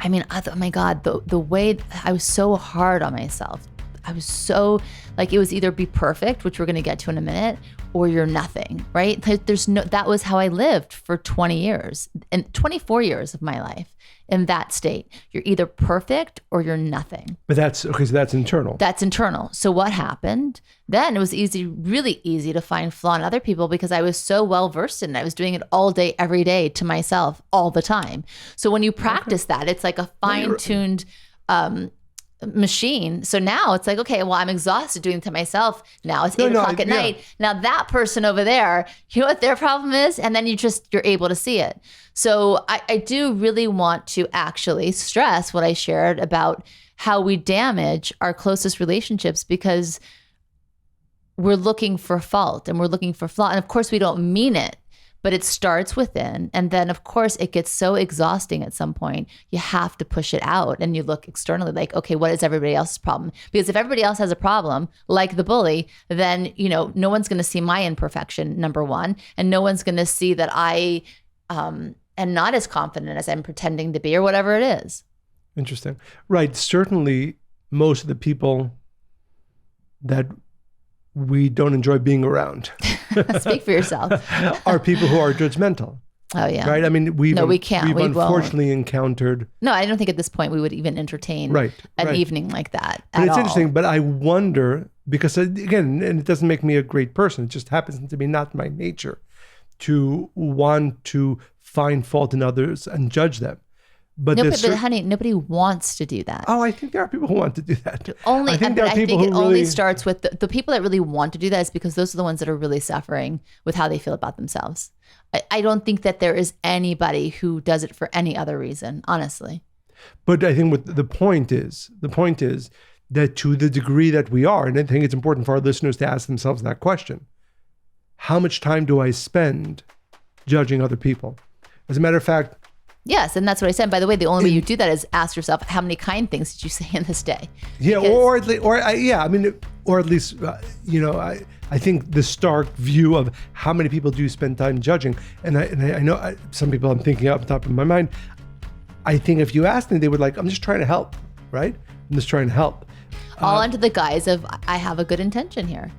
I mean, oh my God, the way I was so hard on myself. I was so like, it was either be perfect, which we're going to get to in a minute, or you're nothing, right? That was how I lived for 20 years and 24 years of my life in that state. You're either perfect or you're nothing. But that's okay. So that's internal. That's internal. So what happened? Then it was really easy to find flaw in other people because I was so well versed in it. I was doing it all day, every day to myself all the time. So when you practice that, it's like a fine-tuned machine. So now it's like, okay, well, I'm exhausted doing it to myself. Now it's 8 o'clock at night. Now that person over there, you know what their problem is? And then you're able to see it. So I do really want to actually stress what I shared about how we damage our closest relationships because we're looking for fault and we're looking for flaw. And of course we don't mean it, but it starts within. And then of course it gets so exhausting at some point, you have to push it out and you look externally like, okay, what is everybody else's problem? Because if everybody else has a problem, like the bully, then, no one's going to see my imperfection, number one. And no one's going to see that I am not as confident as I'm pretending to be or whatever it is. Interesting. Right. Certainly most of the people that we don't enjoy being around. Speak for yourself. Are people who are judgmental. Oh yeah. Right. I mean, we can't. We've unfortunately encountered. No, I don't think at this point we would even entertain an evening like that. But it's interesting. But I wonder because again, and it doesn't make me a great person. It just happens to be not my nature to want to find fault in others and judge them. But honey, nobody wants to do that. Oh, I think there are people who want to do that. I think it only starts with the people that really want to do that is because those are the ones that are really suffering with how they feel about themselves. I don't think that there is anybody who does it for any other reason, honestly. But I think what the point is that to the degree that we are, and I think it's important for our listeners to ask themselves that question, how much time do I spend judging other people? As a matter of fact, yes, and that's what I said. By the way, the only way you do that is ask yourself, how many kind things did you say in this day? Yeah, or at least, I think the stark view of how many people do spend time judging, and I know some people I'm thinking off the top of my mind. I think if you asked them, they would I'm just trying to help, right? I'm just trying to help. All under the guise of I have a good intention here.